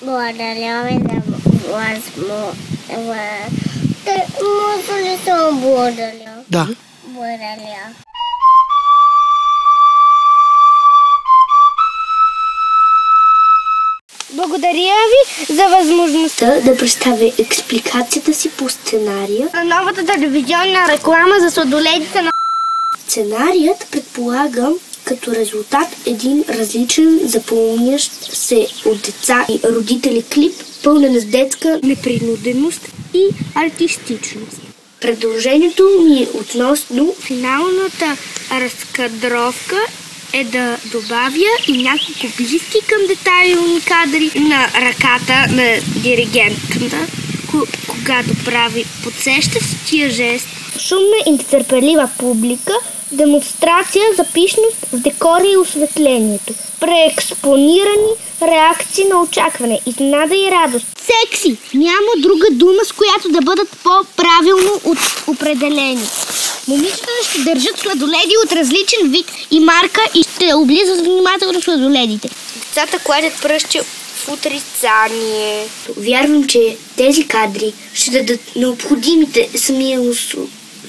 Благодаря ви за възможността. Може ли само благодаря? Да. Благодаря. Благодаря ви за възможността да представя експликацията си по сценария. на новата телевизионна реклама за сладоледите на... Сценарият предполага като резултат един различен, запомнящ се от деца и родители клип, пълнен с детска непринуденост и артистичност. Предложението ми относно Финалната разкадровка е да добавя и няколко близки към детайлни кадри на ръката на диригента, когато прави подсещащия жест. Шумна и нетърпелива публика, демонстрация за пишност в декора и осветлението, преекспонирани реакции на очакване, изненада и радост. Секси! Няма друга дума, с която да бъдат по-правилно определени. Момичетата ще държат сладоледи от различен вид и марка и ще облизат внимателно сладоледите. Децата кладят пръщи в отрицание. вярвам, че тези кадри ще дадат необходимите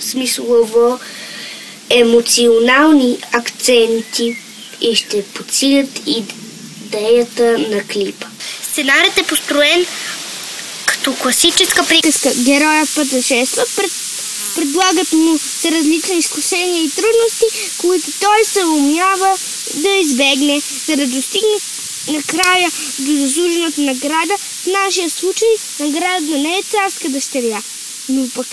смислово емоционални акценти и ще подсилят идеята на клипа. Сценарият е построен като класическа приказка. Героят пътешества, предлагат му се различни изкушения и трудности, които той се умява да избегне, за да достигне накрая до заслужената награда. В нашия случай наградата не е царска дъщеря, но пък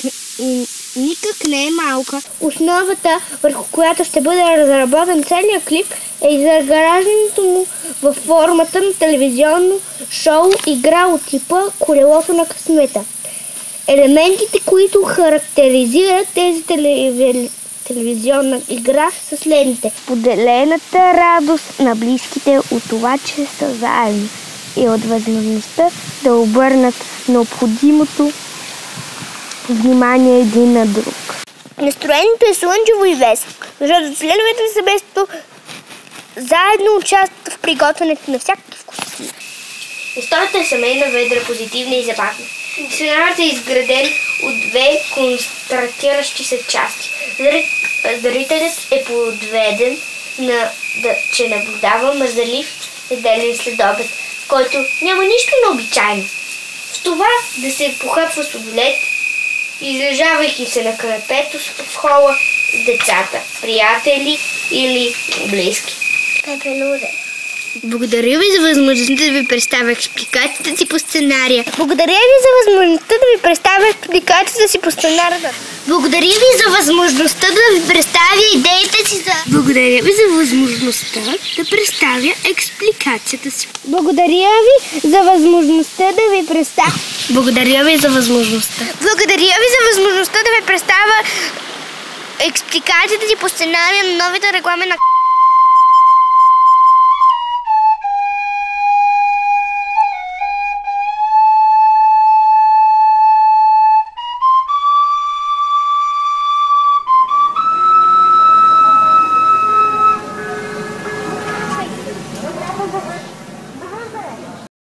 никак не е малка. Основата, върху която ще бъде разработен целият клип, е изграждането му във формата на телевизионно шоу, игра от типа колелото на късмета. Елементите, които характеризират тези телевизионна игра, са следните: поделената радост на близките от това, че са заедно и от възможността да обърнат необходимото внимание един на друг. Настроението е слънчево и весело, защото членовете на семейството заедно участват в приготвянето на всякакви вкуси. Историята е семейна, ведра, позитивна и забавна. Сценарият е изграден от две контрастиращи се части. Зрителят е подведен, че наблюдава мързелив неделен следобед, в който няма нищо необичайно. В това да се похъпва сладолед, излежавайки се на канапето в хола с децата, приятели или близки. Пепелуде. Благодаря ви за възможността да ви представя експликацията си по сценария. Благодаря ви за възможността да ви представя експликацията си по сценария. Благодаря ви за възможността да ви представя идеите си за... Благодаря ви за възможността да представя експликацията си. Благодаря ви за възможността да ви представя... Благодаря ви за възможността. Благодаря ви за възможността да ви представя експликацията си по сценария на новите реклами на...